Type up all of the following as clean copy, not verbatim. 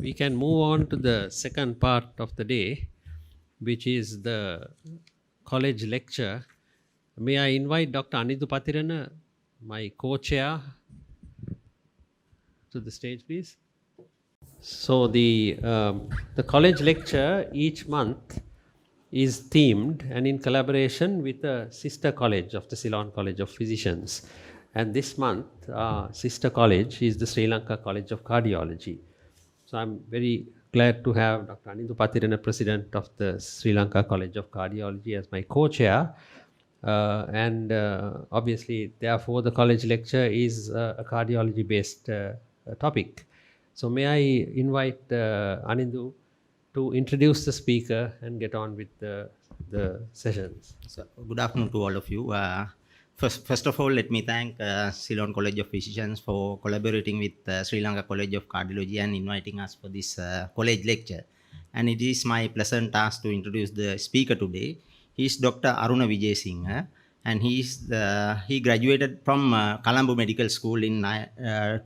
we can move on to the second part of the day, which is the college lecture. May I invite Dr. Anindhu Pathirana, my co-chair, to the stage, please? So the college lecture each month is themed and in collaboration with the sister college of the Ceylon College of Physicians. And this month, sister college is the Sri Lanka College of Cardiology. So I'm very glad to have Dr. Anindhu Pathirana, President of the Sri Lanka College of Cardiology, as my co-chair. Obviously, therefore, the college lecture is a cardiology-based topic. So may I invite Anindhu to introduce the speaker and get on with the sessions. So, good afternoon to all of you. First of all, let me thank Ceylon College of Physicians for collaborating with Sri Lanka College of Cardiology and inviting us for this college lecture. And it is my pleasant task to introduce the speaker today. He is Dr. Aruna Vijayasinghe, and he graduated from Colombo Medical School in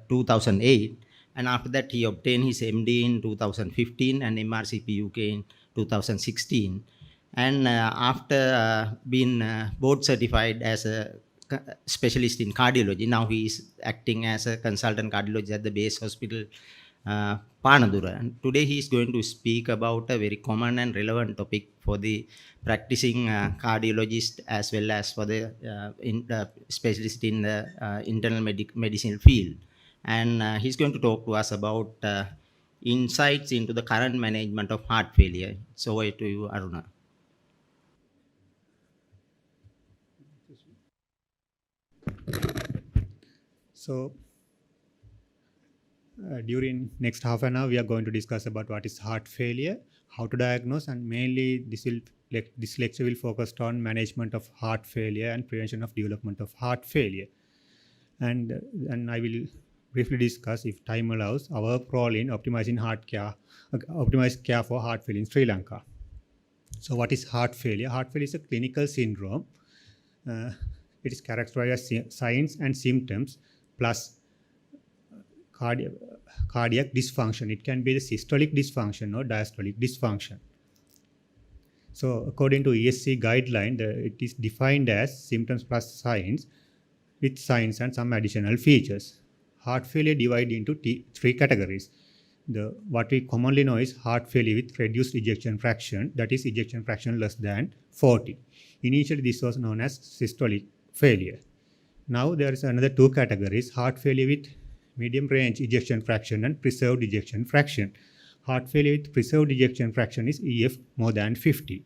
2008. And after that, he obtained his MD in 2015 and MRCP UK in 2016. And after being board certified as a specialist in cardiology, now he is acting as a consultant cardiologist at the base hospital Panadura. And today he is going to speak about a very common and relevant topic for the practicing cardiologist as well as for the specialist in the internal medicine field. And he's going to talk to us about insights into the current management of heart failure. So over to you, Aruna. So during next half an hour, we are going to discuss about what is heart failure, how to diagnose, and mainly this lecture will focus on management of heart failure and prevention of development of heart failure. And I will briefly discuss, if time allows, our role in optimizing optimized care for heart failure in Sri Lanka. So what is heart failure? Heart failure is a clinical syndrome. It is characterized as signs and symptoms plus cardiac dysfunction. It can be the systolic dysfunction or diastolic dysfunction. So according to ESC guideline, it is defined as symptoms plus signs with signs and some additional features. Heart failure divided into three categories. What we commonly know is heart failure with reduced ejection fraction, that is ejection fraction less than 40. Initially, this was known as systolic failure. Now there is another two categories: heart failure with medium range ejection fraction and preserved ejection fraction. Heart failure with preserved ejection fraction is EF more than 50,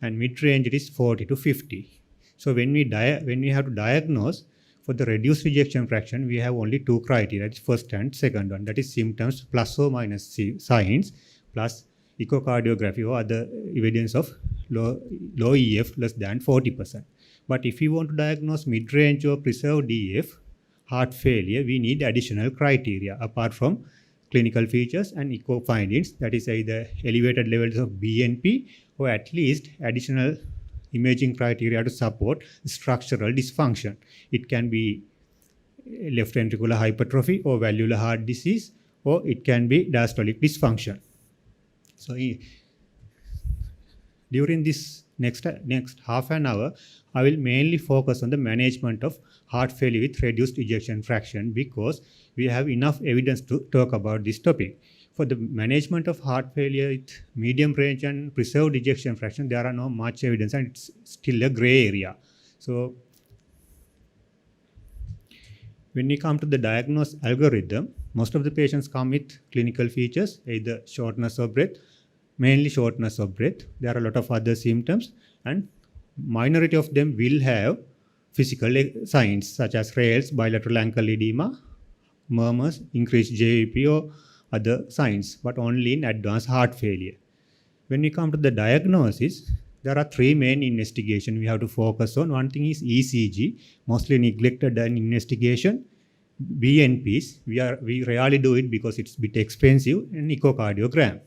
and mid range it is 40 to 50. So when we have to diagnose for the reduced ejection fraction, we have only two criteria, that is first and second one, that is symptoms plus or minus signs plus echocardiography or other evidence of low EF less than 40%. But if you want to diagnose mid-range or preserved EF heart failure, we need additional criteria apart from clinical features and echo findings, that is either elevated levels of BNP or at least additional imaging criteria to support structural dysfunction. It can be left ventricular hypertrophy or valvular heart disease, or it can be diastolic dysfunction. So during this next half an hour, I will mainly focus on the management of heart failure with reduced ejection fraction, because we have enough evidence to talk about this topic. For the management of heart failure with medium range and preserved ejection fraction, there are not much evidence and it's still a gray area. So when we come to the diagnosis algorithm, most of the patients come with clinical features, either shortness of breath, mainly shortness of breath. There are a lot of other symptoms, and minority of them will have physical signs such as rales, bilateral ankle edema, murmurs, increased JVP or other signs, but only in advanced heart failure. When we come to the diagnosis, there are three main investigations we have to focus on. One thing is ECG, mostly neglected in investigation. BNPs, we rarely do it because it's a bit expensive, and echocardiogram.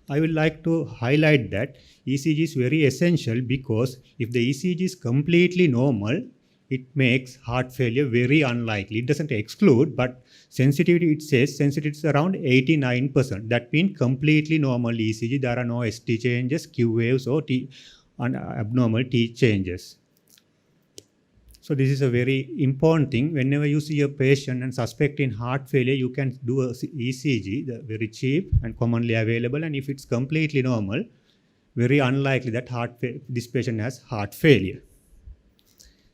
I would like to highlight that ECG is very essential, because if the ECG is completely normal, it makes heart failure very unlikely. It doesn't exclude, but sensitivity, it says sensitivity is around 89%. That means completely normal ECG. There are no ST changes, Q waves, or abnormal T changes. So this is a very important thing. Whenever you see a patient and suspect in heart failure, you can do a ECG, very cheap and commonly available. And if it's completely normal, very unlikely that this patient has heart failure.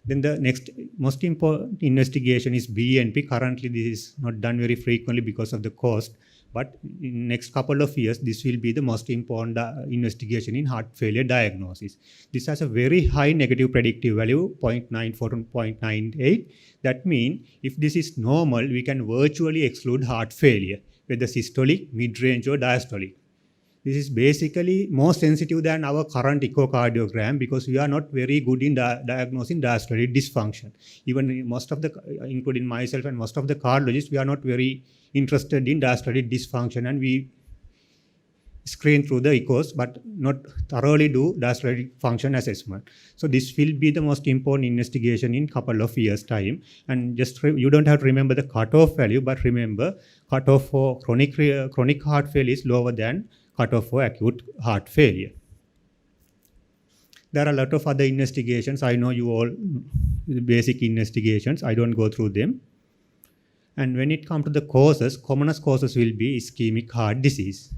Then the next most important investigation is BNP. Currently, this is not done very frequently because of the cost. But in next couple of years, this will be the most important investigation in heart failure diagnosis. This has a very high negative predictive value, 0.94 to 0.98. That means if this is normal, we can virtually exclude heart failure, whether systolic, mid-range, or diastolic. This is basically more sensitive than our current echocardiogram because we are not very good in diagnosing diastolic dysfunction. Even most of the, including myself and most of the cardiologists, we are not very interested in diastolic dysfunction, and we screen through the echos but not thoroughly do diastolic function assessment. So this will be the most important investigation in couple of years time. And just you don't have to remember the cutoff value, but remember cutoff for chronic heart failure is lower than cutoff for acute heart failure. There are a lot of other investigations. I know you all basic investigations. I don't go through them. And when it comes to the causes, commonest causes will be ischemic heart disease.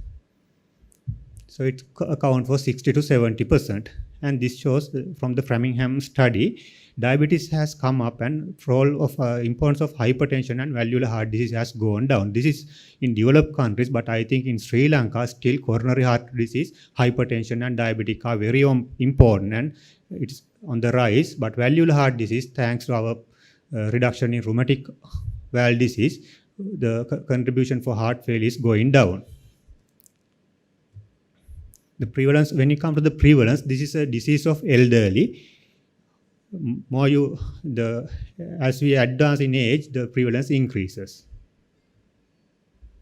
So it accounts for 60 to 70%. And this shows from the Framingham study, diabetes has come up and role of importance of hypertension and valvular heart disease has gone down. This is in developed countries, but I think in Sri Lanka, still coronary heart disease, hypertension and diabetic are very important, and it's on the rise. But valvular heart disease, thanks to our reduction in rheumatic valve disease, the contribution for heart failure is going down. The prevalence, when you come to the prevalence, this is a disease of elderly. As we advance in age, the prevalence increases.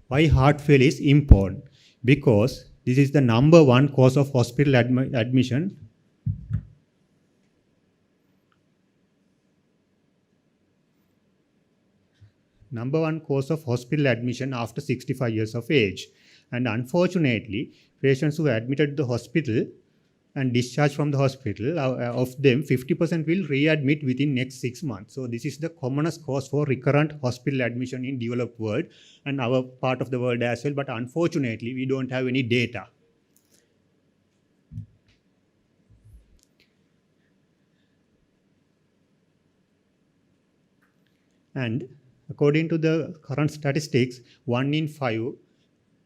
Why heart failure is important? Because this is the number one cause of hospital admission. Number one cause of hospital admission after 65 years of age. And unfortunately, patients who are admitted to the hospital and discharged from the hospital, of them, 50% will readmit within next 6 months. So this is the commonest cause for recurrent hospital admission in developed world and our part of the world as well. But unfortunately, we don't have any data. And according to the current statistics, 1 in 5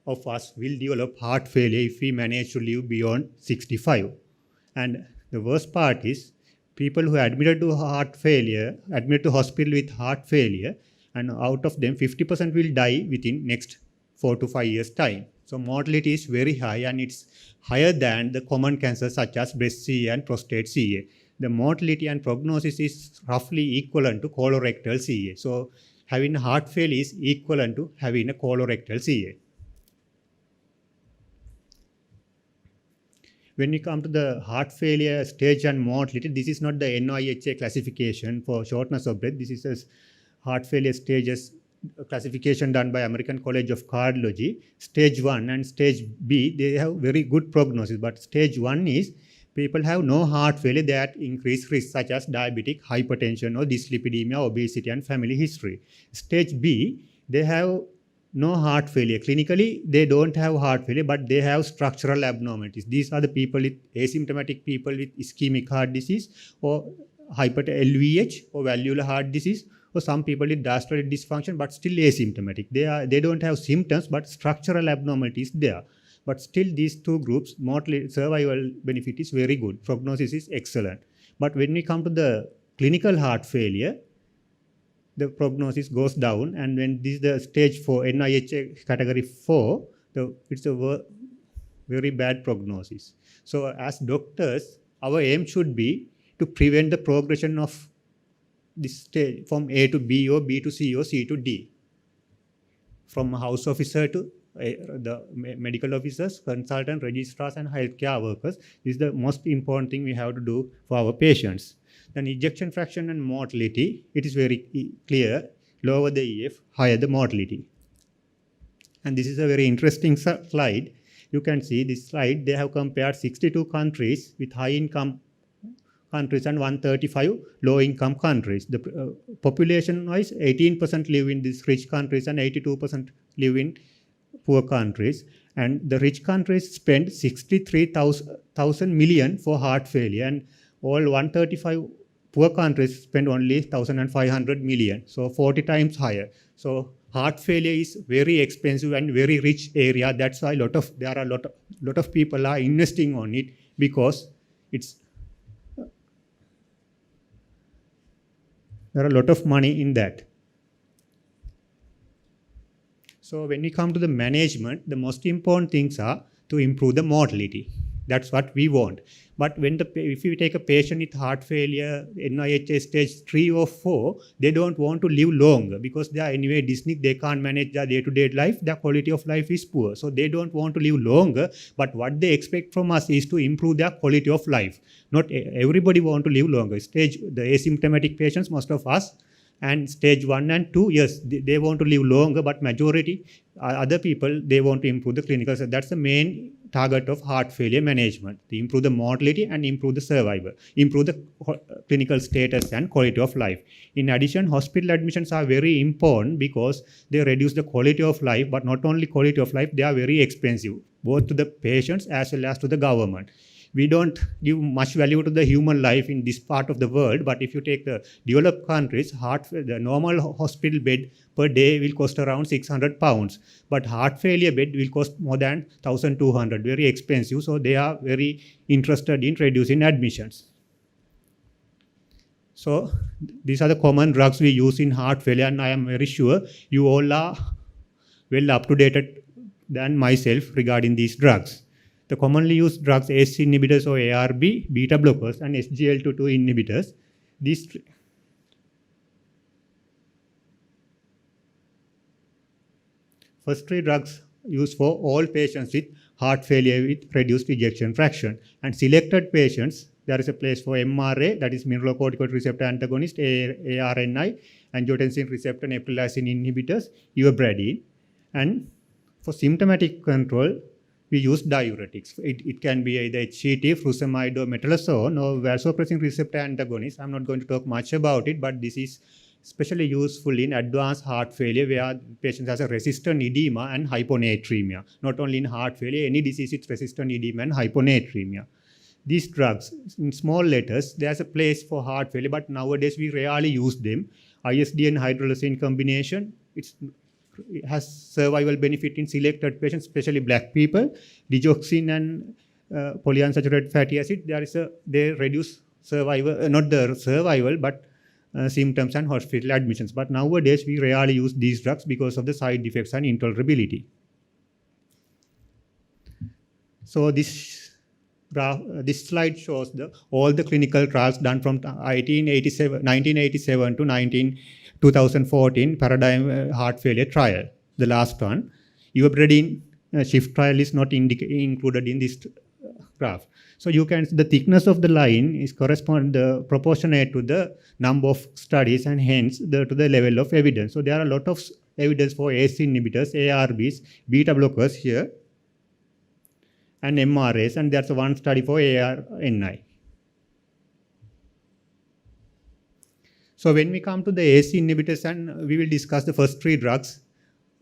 of us will develop heart failure if we manage to live beyond 65. And the worst part is people who are admitted to hospital with heart failure, and out of them 50% will die within next 4 to 5 years time. So mortality is very high, and it's higher than the common cancers such as breast CA and prostate CA. The mortality and prognosis is roughly equivalent to colorectal CA. So having heart failure is equivalent to having a colorectal CA. When we come to the heart failure stage and mortality, this is not the NIHA classification for shortness of breath. This is a heart failure stages classification done by American College of Cardiology. Stage 1 and stage B, they have very good prognosis. But stage 1 is people have no heart failure that increase risk such as diabetic, hypertension, or dyslipidemia, obesity, and family history. Stage B, they have no heart failure. Clinically, they don't have heart failure, but they have structural abnormalities. These are the people with asymptomatic people with ischemic heart disease or LVH or valvular heart disease, or some people with diastolic dysfunction but still asymptomatic. They don't have symptoms, but structural abnormalities there. But still these two groups, mortality survival benefit is very good. Prognosis is excellent. But when we come to the clinical heart failure, the prognosis goes down, and when this is the stage 4, NIHA category 4, it's a very bad prognosis. So as doctors, our aim should be to prevent the progression of this stage from A to B or B to C or C to D. From house officer to the medical officers, consultant, registrars, and healthcare workers. This is the most important thing we have to do for our patients. Then ejection fraction and mortality, it is very clear. Lower the EF, higher the mortality. And this is a very interesting slide. You can see this slide, they have compared 62 countries with high income countries and 135 low income countries. The population wise, 18% live in these rich countries and 82% live in poor countries. And the rich countries spend 63,000 million for heart failure, and all 135 poor countries spend only 1,500 million, so 40 times higher. So heart failure is very expensive and very rich area. That's why there are a lot of people are investing on it, because there are a lot of money in that. So when we come to the management, the most important things are to improve the mortality. That's what we want. But if you take a patient with heart failure, NIH stage 3 or 4, they don't want to live longer because they are anyway dyspneic, they can't manage their day-to-day life, their quality of life is poor. So they don't want to live longer, but what they expect from us is to improve their quality of life. Not everybody want to live longer. The asymptomatic patients, most of us, and stage 1 and 2, yes, they want to live longer, but majority, other people, they want to improve the clinical. So that's the main target of heart failure management, to improve the mortality and improve the survival, improve the clinical status and quality of life. In addition, hospital admissions are very important because they reduce the quality of life, but not only quality of life, they are very expensive, both to the patients as well as to the government. We don't give much value to the human life in this part of the world, but if you take the developed countries, the normal hospital bed per day will cost around 600 pounds, but heart failure bed will cost more than 1,200, very expensive, so they are very interested in reducing admissions. So these are the common drugs we use in heart failure, and I am very sure you all are well up to date than myself regarding these drugs. The commonly used drugs, ACE inhibitors or ARB, beta blockers, and SGLT2 inhibitors. These first three drugs used for all patients with heart failure with reduced ejection fraction. And selected patients, there is a place for MRA, that is mineralocorticoid receptor antagonist, ARNI, angiotensin receptor neprilysin inhibitors, ivabradine. And for symptomatic control, we use diuretics. It can be either HCT, furosemide, or metolazone, or vasopressin receptor antagonist. I'm not going to talk much about it, but this is especially useful in advanced heart failure where patients have a resistant edema and hyponatremia. Not only in heart failure, any disease with resistant edema and hyponatremia. These drugs, in small letters, there's a place for heart failure, but nowadays we rarely use them. ISD and hydralazine combination, it has survival benefit in selected patients, especially black people. Digoxin and polyunsaturated fatty acid, they reduce survival, not the survival, but symptoms and hospital admissions. But nowadays we rarely use these drugs because of the side effects and intolerability. So this slide shows all the clinical trials done from 1987 to 2014 paradigm heart failure trial, the last one. Ivabradine shift trial is not included in this graph. So you can see the thickness of the line is proportionate to the number of studies and hence to the level of evidence. So there are a lot of evidence for ACE inhibitors, ARBs, beta blockers here, and MRAs, and there's one study for ARNI. So when we come to the ACE inhibitors, and we will discuss the first three drugs,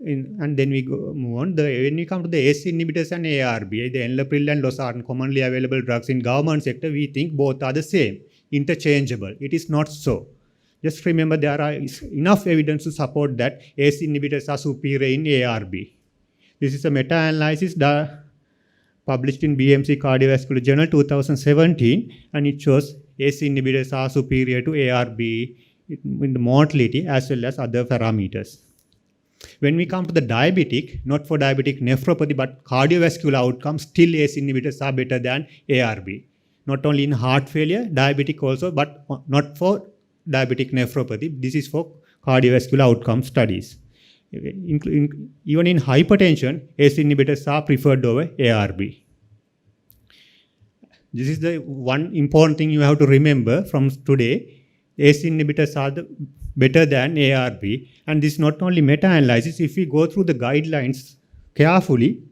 and then we move on. When we come to the ACE inhibitors and ARB, the enalapril and losartan, commonly available drugs in government sector, we think both are the same, interchangeable. It is not so. Just remember there is enough evidence to support that ACE inhibitors are superior in ARB. This is a meta-analysis published in BMC Cardiovascular Journal 2017, and it shows ACE inhibitors are superior to ARB in the mortality as well as other parameters. When we come to the diabetic, not for diabetic nephropathy but cardiovascular outcomes, still ACE inhibitors are better than ARB. Not only in heart failure, diabetic also, but not for diabetic nephropathy. This is for cardiovascular outcome studies. Even in hypertension, ACE inhibitors are preferred over ARB. This is the one important thing you have to remember from today. ACE inhibitors are better than ARB. And this is not only meta-analysis. If we go through the guidelines carefully,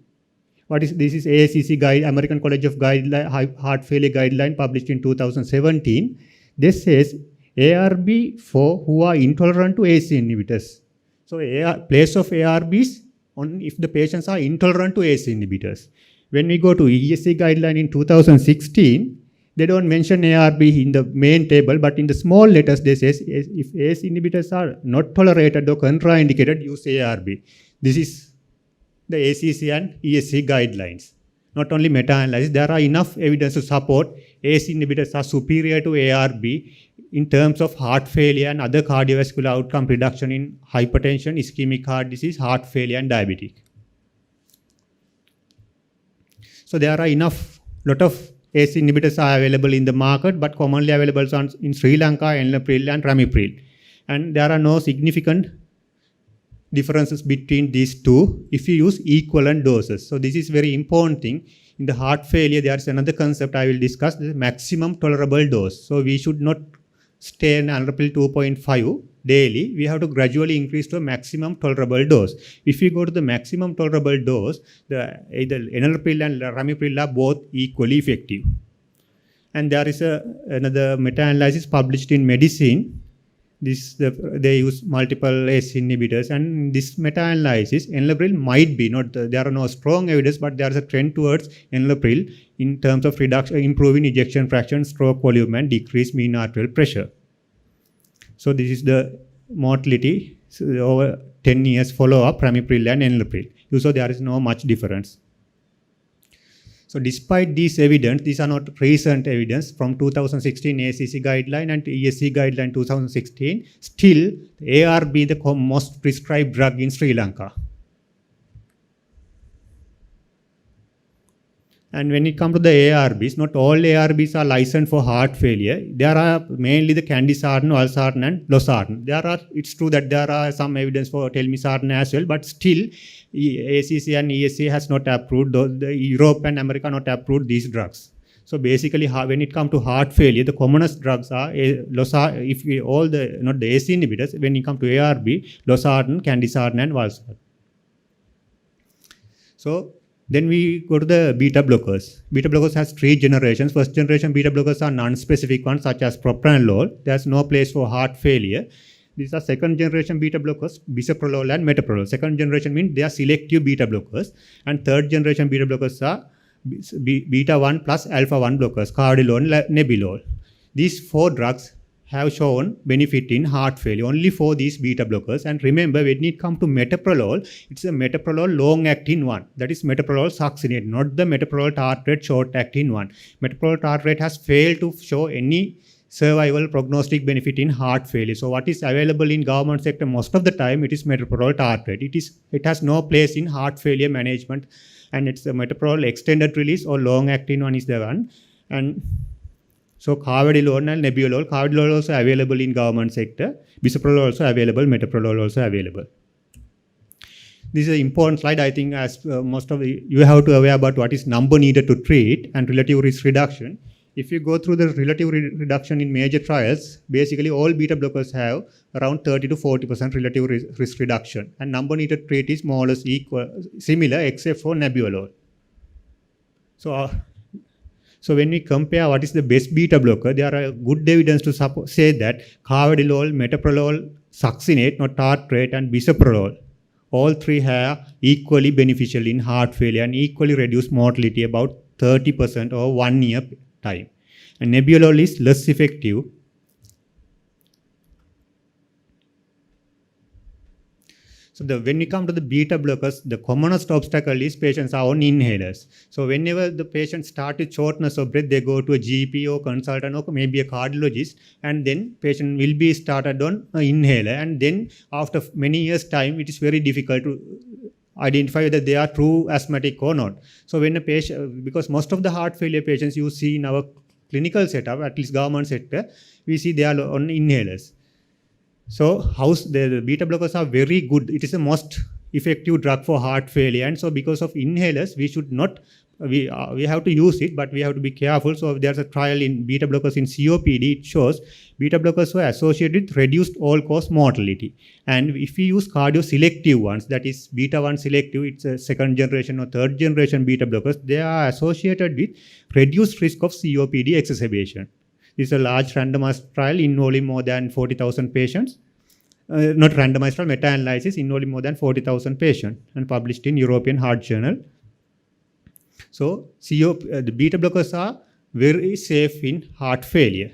this is AACC guide, American College of Heart Failure Guideline, published in 2017. This says ARB for who are intolerant to ACE inhibitors. So place of ARBs on if the patients are intolerant to ACE inhibitors. When we go to ESC guideline in 2016, they don't mention ARB in the main table, but in the small letters they say if ACE inhibitors are not tolerated or contraindicated, use ARB. This is the ACC and ESC guidelines. Not only meta-analysis, there are enough evidence to support ACE inhibitors are superior to ARB in terms of heart failure and other cardiovascular outcome reduction in hypertension, ischemic heart disease, heart failure, and diabetic. So there are lot of ACE inhibitors are available in the market, but commonly available in Sri Lanka, enalapril and ramipril. And there are no significant differences between these two if you use equivalent doses. So this is very important thing. In the heart failure, there is another concept I will discuss, the maximum tolerable dose. So we should not stay in enalapril 2.5 daily. We have to gradually increase to a maximum tolerable dose. If we go to the maximum tolerable dose, either enalapril and ramipril are both equally effective. And there is another meta-analysis published in Medicine. They use multiple ACE inhibitors, and in this meta-analysis, enalapril might be there are no strong evidence, but there is a trend towards enalapril in terms of improving ejection fraction, stroke volume, and decreased mean arterial pressure. So this is the mortality over 10 years follow-up, ramipril and enalapril. So there is no much difference. So despite this evidence, these are not recent evidence from 2016 ACC guideline and ESC guideline 2016, still ARB the most prescribed drug in Sri Lanka. And when it comes to the ARBs, not all ARBs are licensed for heart failure. There are mainly the candesartan, valsartan, and losartan. It's true that there are some evidence for telmisartan as well, but still ACC and ESC has not approved, Europe and America not approved these drugs. So basically, when it comes to heart failure, the commonest drugs are not the ACE inhibitors. When it comes to ARB, losartan, candesartan, and valsartan. So then we go to the beta blockers. Beta blockers has 3 generations. First generation beta blockers are non-specific ones such as propranolol. There's no place for heart failure. These are second generation beta blockers, bisoprolol and metoprolol. Second generation means they are selective beta blockers. And third generation beta blockers are beta 1 plus alpha 1 blockers, carvedilol and nebilol. These 4 drugs have shown benefit in heart failure only for these beta blockers. And remember, when it comes to metoprolol, it's a metoprolol long-acting one. That is metoprolol succinate, not the metoprolol tartrate short-acting one. Metoprolol tartrate has failed to show any survival prognostic benefit in heart failure. So what is available in government sector most of the time, it is metoprolol tartrate. It has no place in heart failure management, and it's a metoprolol extended release or long-acting one is the one. And so carvedilol and nebivolol, carvedilol also available in government sector, bisoprolol also available, metoprolol also available. This is an important slide. I think as most of you have to aware about what is number needed to treat and relative risk reduction. If you go through the relative reduction in major trials, basically all beta blockers have around 30 to 40% relative risk reduction, and number needed to treat is more or less similar except for nebivolol. So when we compare what is the best beta blocker, there are good evidence to say that carvedilol, metoprolol, succinate, not tartrate, and bisoprolol, all 3 are equally beneficial in heart failure and equally reduce mortality about 30% over 1 year time. And nebivolol is less effective. So when we come to the beta blockers, the commonest obstacle is patients are on inhalers. So whenever the patient starts with shortness of breath, they go to a GP or consultant or maybe a cardiologist, and then patient will be started on an inhaler. And then after many years' time, it is very difficult to identify whether they are true asthmatic or not. So when a patient, because most of the heart failure patients you see in our clinical setup, at least government sector, we see they are on inhalers. So the beta blockers are very good. It is the most effective drug for heart failure, and so because of inhalers, we should not we have to use it, but we have to be careful. So there's a trial in beta blockers in COPD. It shows beta blockers were associated with reduced all-cause mortality. And if we use cardio-selective ones, that is beta-1 selective, it's a second generation or third generation beta blockers, they are associated with reduced risk of COPD exacerbation. This is a large randomized trial involving more than 40,000 patients. Not randomized trial, meta-analysis involving more than 40,000 patients and published in European Heart Journal. So the beta blockers are very safe in heart failure,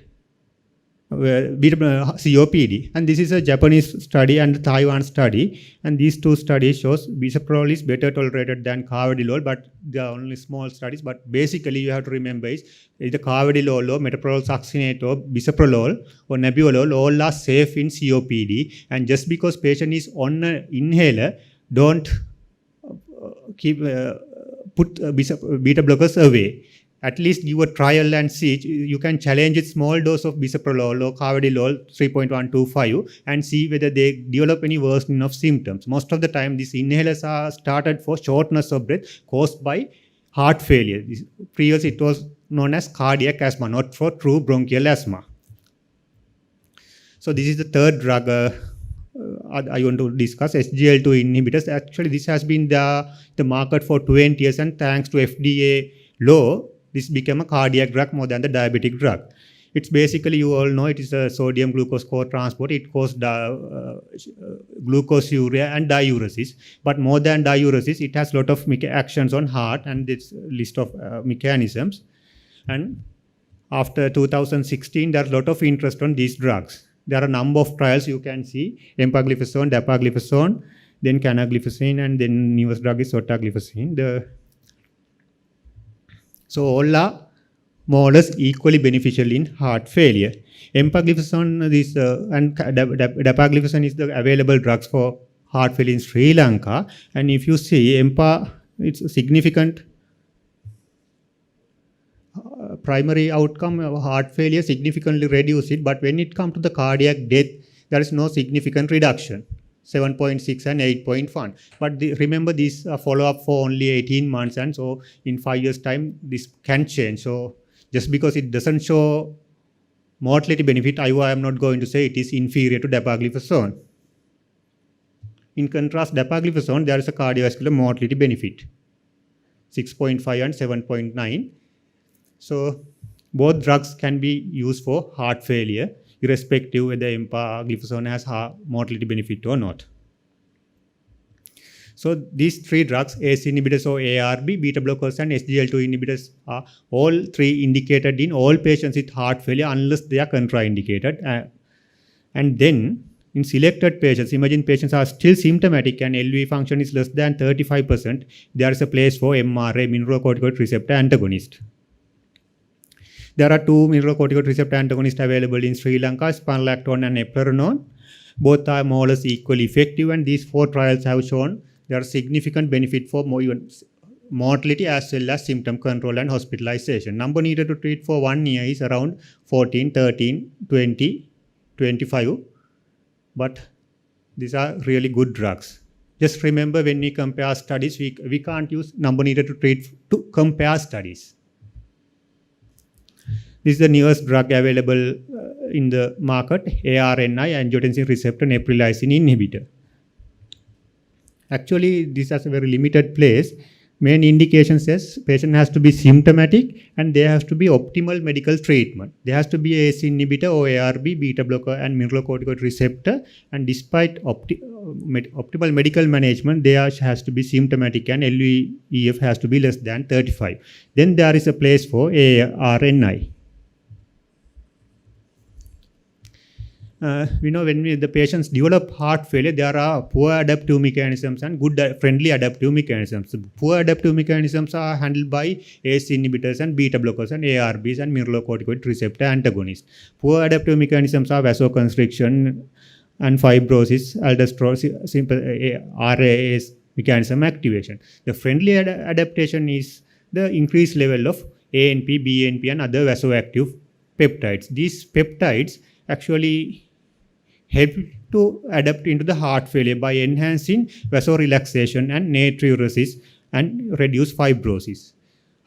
COPD. And this is a Japanese study and Taiwan study. And these two studies shows bisoprolol is better tolerated than carvedilol, but they are only small studies. But basically you have to remember is either carvedilol or metoprolol succinate or bisoprolol or nebivolol all are safe in COPD. And just because patient is on an inhaler, don't put beta blockers away. At least give a trial and see. You can challenge it small dose of bisoprolol or carvedilol 3.125 and see whether they develop any worsening of symptoms. Most of the time these inhalers are started for shortness of breath caused by heart failure. Previously it was known as cardiac asthma, not for true bronchial asthma. So this is the third drug I want to discuss, SGL2 inhibitors. Actually this has been the market for 20 years, and thanks to FDA law, this became a cardiac drug more than the diabetic drug. It's basically, you all know, it is a sodium glucose co-transport. It causes glucosuria and diuresis. But more than diuresis, it has a lot of actions on heart and this list of mechanisms. And after 2016, there's a lot of interest on these drugs. There are a number of trials you can see: empagliflozin, dapagliflozin, then canagliflozin, and then newest drug is sotagliflozin. So all are more or less equally beneficial in heart failure. Empagliflozin and dapagliflozin is the available drugs for heart failure in Sri Lanka. And if you see it's a significant primary outcome of heart failure, significantly reduce it. But when it comes to the cardiac death, there is no significant reduction. 7.6 and 8.1. But remember, these are follow-up for only 18 months, and so in 5 years' time, this can change. So just because it doesn't show mortality benefit, I am not going to say it is inferior to dapagliflozin. In contrast, dapagliflozin, there is a cardiovascular mortality benefit, 6.5 and 7.9. So both drugs can be used for heart failure, irrespective whether empagliflozin has mortality benefit or not. So these three drugs, ACE inhibitors or ARB, beta blockers and SGL2 inhibitors, are all three indicated in all patients with heart failure unless they are contraindicated. And then in selected patients, imagine patients are still symptomatic and LV function is less than 35%, there is a place for MRA, mineralocorticoid receptor antagonist. There are two mineralocorticoid receptor antagonists available in Sri Lanka, spironolactone and eplerenone. Both are more or less equally effective, and these 4 trials have shown there are significant benefit for mortality as well as symptom control and hospitalization. Number needed to treat for 1 year is around 14, 13, 20, 25. But these are really good drugs. Just remember, when we compare studies, we can't use number needed to treat to compare studies. This is the newest drug available in the market, ARNI, angiotensin receptor neprilysin inhibitor. Actually, this has a very limited place. Main indication says patient has to be symptomatic and there has to be optimal medical treatment. There has to be ACE inhibitor or ARB, beta blocker and mineralocorticoid receptor. And despite optimal medical management, there has to be symptomatic and LVEF has to be less than 35. Then there is a place for ARNI. We know when the patients develop heart failure, there are poor adaptive mechanisms and good friendly adaptive mechanisms. Poor adaptive mechanisms are handled by ACE inhibitors and beta blockers and ARBs and mineralocorticoid receptor antagonists. Poor adaptive mechanisms are vasoconstriction and fibrosis, aldosterone, RAS mechanism activation. The friendly adaptation is the increased level of ANP, BNP and other vasoactive peptides. These peptides actually help to adapt into the heart failure by enhancing vasorelaxation and natriuresis and reduce fibrosis.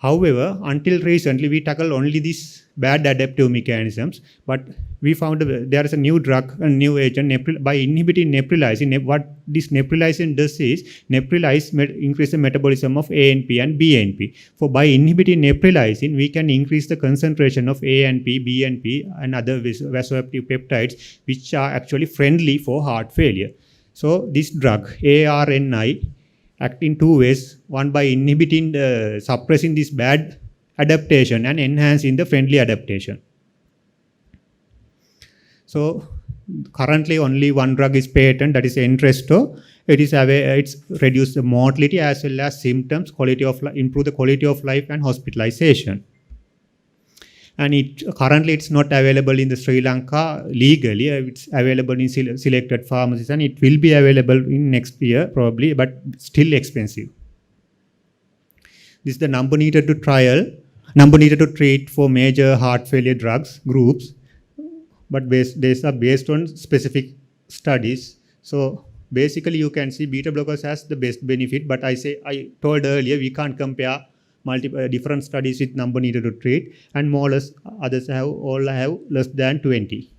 However, until recently, we tackle only these bad adaptive mechanisms, but we found there is a new drug, a new agent, by inhibiting neprilysin. What this neprilysin does is, increase the metabolism of ANP and BNP. By inhibiting neprilysin, we can increase the concentration of ANP, BNP, and other vasoactive peptides, which are actually friendly for heart failure. So this drug, ARNI, act in two ways. One, by inhibiting, suppressing this bad adaptation and enhancing the friendly adaptation. So currently only one drug is patent, that is Entresto. It's reduced the mortality as well as symptoms, improve the quality of life and hospitalization. And currently it's not available in the Sri Lanka legally. It's available in selected pharmacies, and it will be available in next year probably, but still expensive. This is the number needed to treat for major heart failure drugs groups, but these are based on specific studies. So basically you can see beta blockers has the best benefit, but I told earlier we can't compare multiple different studies with number needed to treat, and more or less others all have less than 20.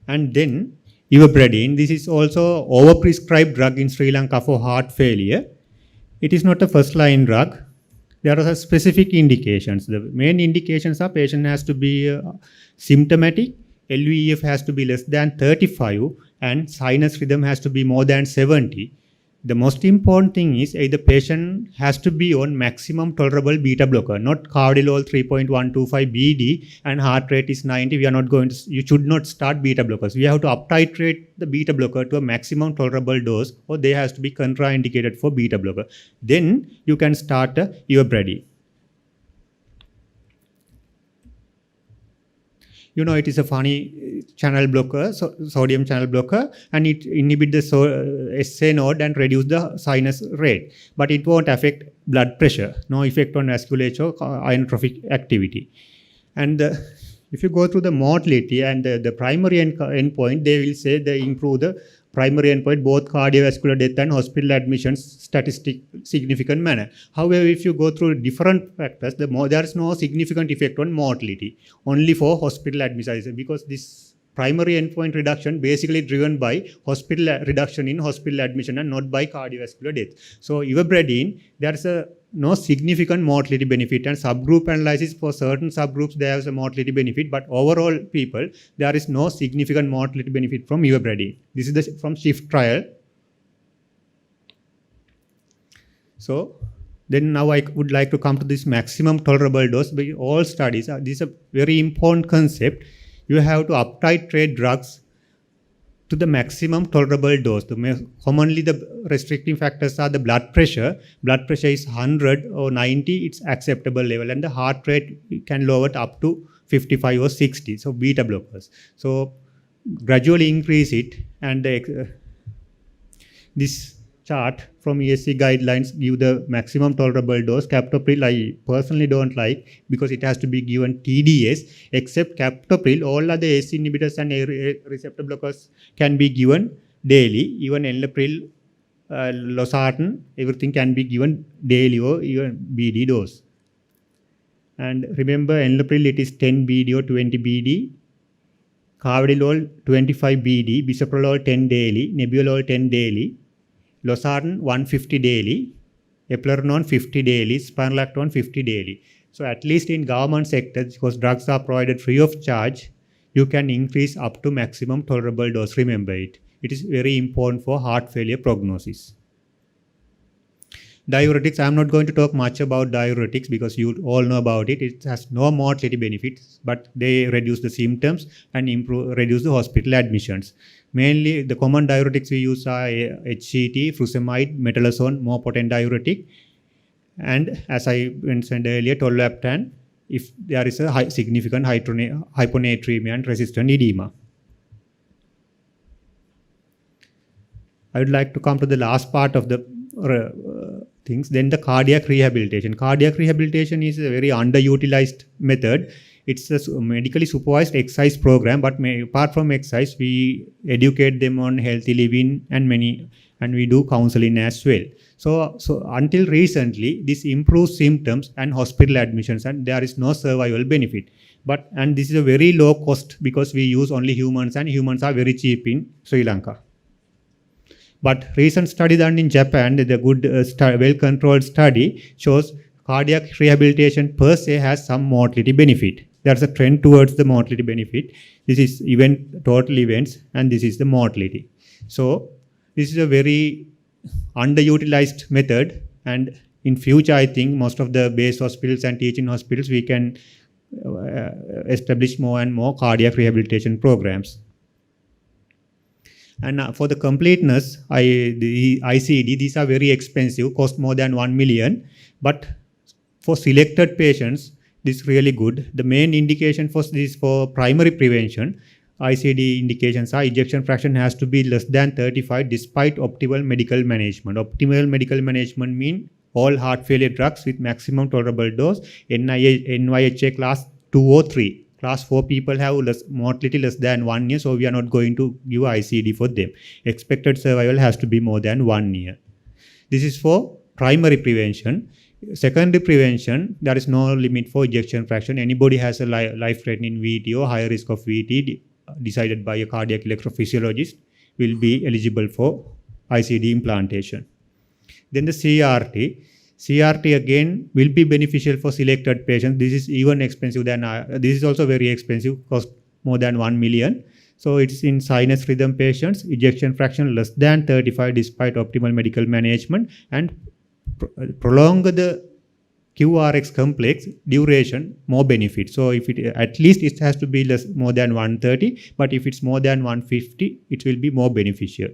And then Ivabradine, this is also overprescribed drug in Sri Lanka for heart failure. It is not a first line drug. There are specific indications. The main indications are patient has to be symptomatic, LVEF has to be less than 35, and sinus rhythm has to be more than 70. The most important thing is the patient has to be on maximum tolerable beta blocker, not carvedilol 3.125 BD and heart rate is 90. You should not start beta blockers. We have to up-titrate the beta blocker to a maximum tolerable dose, or they has to be contraindicated for beta blocker. Then you can start Ivabradine. It is a funny channel blocker, sodium channel blocker, and it inhibits the SA node and reduce the sinus rate. But it won't affect blood pressure, no effect on vasculature, inotropic activity. And if you go through the mortality and the primary endpoint, they will say they improve the primary endpoint, both cardiovascular death and hospital admissions, statistic significant manner. However, if you go through different factors, there is no significant effect on mortality, only for hospital admissions, because this primary endpoint reduction basically driven by reduction in hospital admission and not by cardiovascular death. So Ivabradine, there is no significant mortality benefit, and subgroup analysis for certain subgroups there is a mortality benefit, but overall people there is no significant mortality benefit from Ivabradine. This is from SHIFT trial. So then now I would like to come to this maximum tolerable dose. By all studies, this is a very important concept. You have to up-titrate drugs to the maximum tolerable dose. Commonly the restricting factors are the blood pressure. Blood pressure is 100 or 90, it's acceptable level, and the heart rate can lower it up to 55 or 60. So beta blockers. So gradually increase it, and this chart from ESC guidelines give the maximum tolerable dose. Captopril I personally don't like because it has to be given TDS. Except captopril, all other ACE inhibitors and receptor blockers can be given daily. Even enalapril, losartan, everything can be given daily or even BD dose. And remember, enalapril it is 10 BD or 20 BD. Carvedilol 25 BD, bisoprolol 10 daily, nebivolol 10 daily. Losartan 150 daily, eplerenone 50 daily, spironolactone 50 daily. So at least in government sector, because drugs are provided free of charge, you can increase up to maximum tolerable dose. Remember it. It is very important for heart failure prognosis. Diuretics, I am not going to talk much about diuretics because you all know about it. It has no mortality benefits, but they reduce the symptoms and reduce the hospital admissions. Mainly the common diuretics we use are HCT, furosemide, metolazone, more potent diuretic. And as I mentioned earlier, tolvaptan, if there is a significant hyponatremia and resistant edema. I would like to come to the last part of the things. Then the cardiac rehabilitation. Cardiac rehabilitation is a very underutilized method. It's a medically supervised exercise program, but apart from exercise, we educate them on healthy living and we do counseling as well. So until recently, this improves symptoms and hospital admissions, and there is no survival benefit. And this is a very low cost because we use only humans, and humans are very cheap in Sri Lanka. But recent study done in Japan, the good, well-controlled study shows cardiac rehabilitation per se has some mortality benefit. There's a trend towards the mortality benefit. This is total events, and this is the mortality. So this is a very underutilized method, and in future, I think most of the base hospitals and teaching hospitals, we can establish more and more cardiac rehabilitation programs. And for the completeness, the ICD, these are very expensive, cost more than 1 million. But for selected patients, this is really good. The main indication for this for primary prevention, ICD indications are ejection fraction has to be less than 35 despite optimal medical management. Optimal medical management means all heart failure drugs with maximum tolerable dose, NYHA class 2 or 3. Class 4 people have mortality less than 1 year, so we are not going to give ICD for them. Expected survival has to be more than 1 year. This is for primary prevention. Secondary prevention, there is no limit for ejection fraction. Anybody has a life-threatening VT or higher risk of VT decided by a cardiac electrophysiologist will be eligible for ICD implantation. Then the CRT. CRT again will be beneficial for selected patients. This is even expensive than, this is also very expensive, cost more than 1 million. So it's in sinus rhythm patients, ejection fraction less than 35 despite optimal medical management, and prolong the QRX complex duration, more benefit. So if at least it has to be more than 130, but if it's more than 150, it will be more beneficial.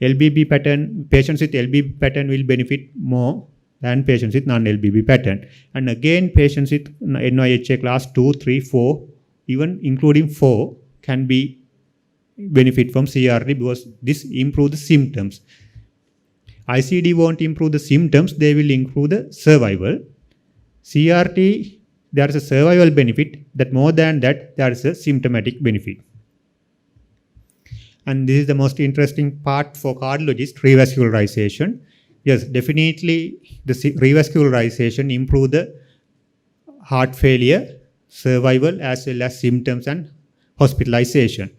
LBB pattern, patients with LBB pattern will benefit more than patients with non-LBB pattern. And again, patients with NYHA class 2, 3, 4, even including 4 can be benefit from CRT because this improves the symptoms. ICD won't improve the symptoms, they will improve the survival. CRT, there is a survival benefit, that more than that, there is a symptomatic benefit. And this is the most interesting part for cardiologists, revascularization. Yes, definitely the revascularization improve the heart failure, survival, as well as symptoms and hospitalization.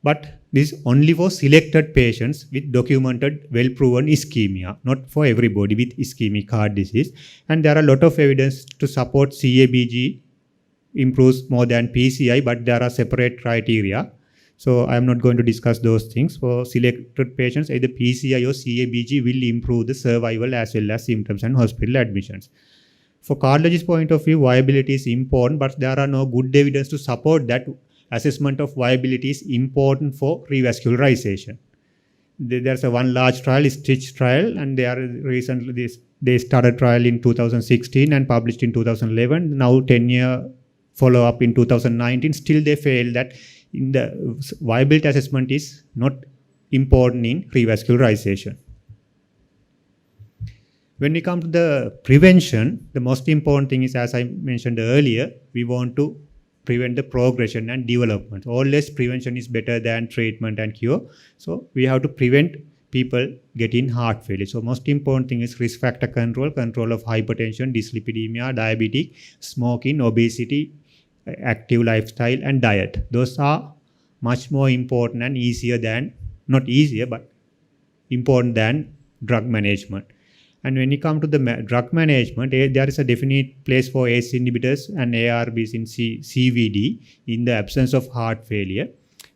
But this is only for selected patients with documented, well-proven ischemia, not for everybody with ischemic heart disease. And there are a lot of evidence to support CABG improves more than PCI, but there are separate criteria. So I am not going to discuss those things. For selected patients, either PCI or CABG will improve the survival as well as symptoms and hospital admissions. For cardiologist point of view, viability is important, but there are no good evidence to support that assessment of viability is important for revascularization. There's one large trial, STITCH trial, and they started trial in 2016 and published in 2011. Now 10-year follow-up in 2019. Still they failed that in the viability assessment is not important in revascularization. When we come to the prevention, the most important thing is, as I mentioned earlier, we want to prevent the progression and development. Always prevention is better than treatment and cure. So we have to prevent people getting heart failure. So most important thing is risk factor control of hypertension, dyslipidemia, diabetic, smoking, obesity, active lifestyle, and diet. Those are much more important and easier than, not easier, but important than drug management. And when you come to the drug management, there is a definite place for ACE inhibitors and ARBs in CVD in the absence of heart failure.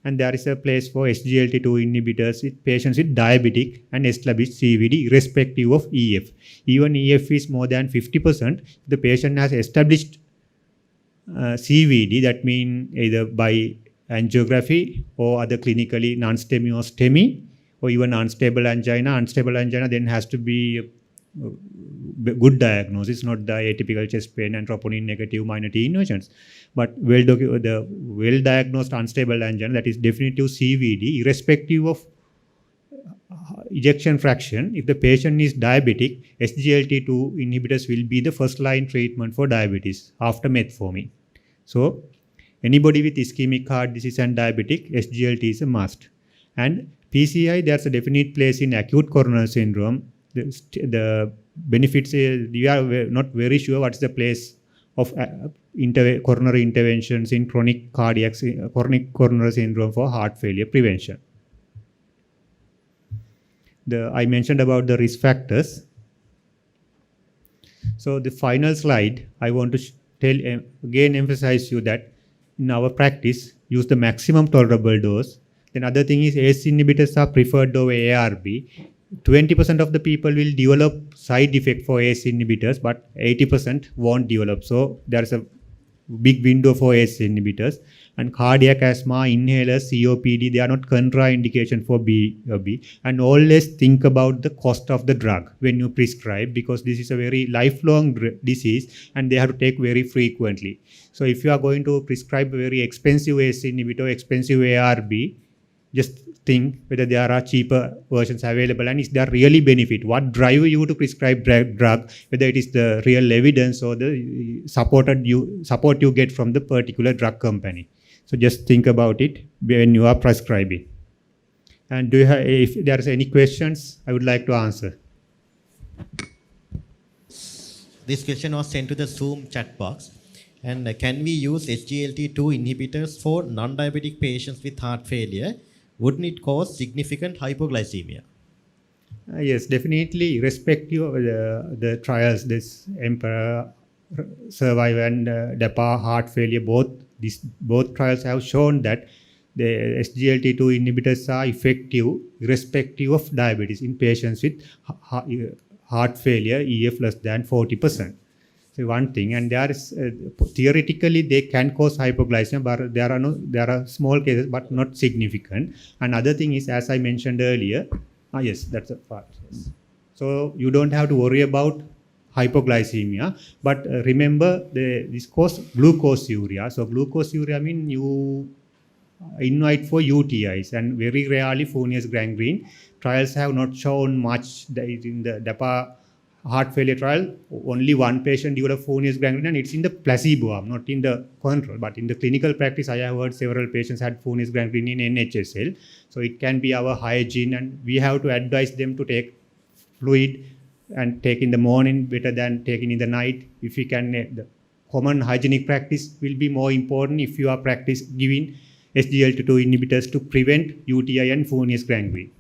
And there is a place for SGLT2 inhibitors with patients with diabetic and established CVD irrespective of EF. Even EF is more than 50%. The patient has established CVD, that means either by angiography or other clinically non-STEMI or STEMI, or even unstable angina. Unstable angina then has to be good diagnosis, not the atypical chest pain and troponin negative minor T inversions. But the well-diagnosed unstable angina, that is definitive CVD, irrespective of ejection fraction. If the patient is diabetic, SGLT2 inhibitors will be the first line treatment for diabetes after metformin. So anybody with ischemic heart disease and diabetic, SGLT is a must. And PCI, there's a definite place in acute coronary syndrome. The benefits, we are not very sure what's the place of coronary interventions in chronic coronary syndrome for heart failure prevention. I mentioned about the risk factors. So the final slide, I want to emphasize you that in our practice, use the maximum tolerable dose. Then other thing is ACE inhibitors are preferred over ARB. 20% of the people will develop side effect for ACE inhibitors, but 80% won't develop. So there's a big window for ACE inhibitors. And cardiac asthma, inhalers, COPD, they are not contraindication for B. And always think about the cost of the drug when you prescribe, because this is a very lifelong disease and they have to take very frequently. So if you are going to prescribe a very expensive ACE inhibitor, expensive ARB, just think whether there are cheaper versions available and is there really benefit. What drive you to prescribe drug, whether it is the real evidence or the support you get from the particular drug company. So just think about it when you are prescribing. And if there is any questions, I would like to answer. This question was sent to the Zoom chat box. And can we use SGLT2 inhibitors for non-diabetic patients with heart failure? Wouldn't it cause significant hypoglycemia? Yes, definitely. Irrespective of the trials, this Emperor, Survive and DAPA heart failure, both trials have shown that the SGLT2 inhibitors are effective irrespective of diabetes in patients with heart failure EF less than 40%. So one thing, and there is theoretically they can cause hypoglycemia, but there are small cases but not significant. Another thing is, as I mentioned earlier, yes, that's a part. Yes. So you don't have to worry about hypoglycemia, but remember this cause glucoseuria. So glucoseuria means you invite for UTIs, and very rarely venous gangrene. Trials have not shown much in the DAPA heart failure trial. Only one patient developed venous gangrene, and it's in the placebo arm, not in the control. But in the clinical practice, I have heard several patients had venous gangrene in NHSL. So it can be our hygiene, and we have to advise them to take fluid and take in the morning better than taking in the night. If we can, the common hygienic practice will be more important if you are giving SGLT2 inhibitors to prevent UTI and venous gangrene.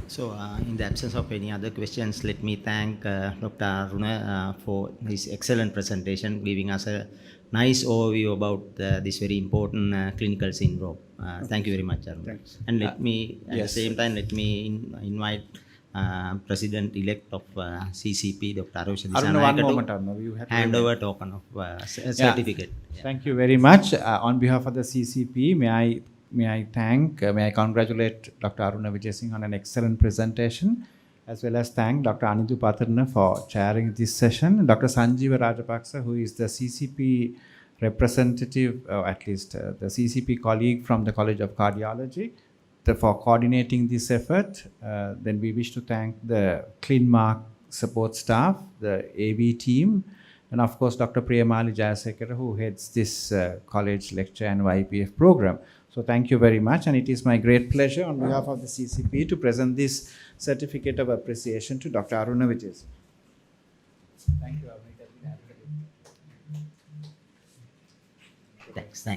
So, in the absence of any other questions, let me thank Dr. Aruna for his excellent presentation, giving us a nice overview about this very important clinical syndrome. Thank you very much, Aruna. Thanks. And let me, at the same time, let me invite President-elect of CCP, Dr. Aruna Aruna, one moment, Aruna. You have to hand over token of certificate. Yeah. Thank you very much. On behalf of the CCP, may I congratulate Dr. Aruna Vijayasinghe on an excellent presentation, as well as thank Dr. Anindhu Pathirana for chairing this session. Dr. Sanjeeva Rajapaksa, who is the CCP representative, or at least the CCP colleague from the College of Cardiology, for coordinating this effort. Then we wish to thank the ClinMark support staff, the AV team, and of course Dr. Priyamali Jayasekara, who heads this college lecture and YPF program. So thank you very much, and it is my great pleasure on behalf of the CCP to present this certificate of appreciation to Dr. Aruna Vijayasinghe. Thank you, Aruna. Thanks.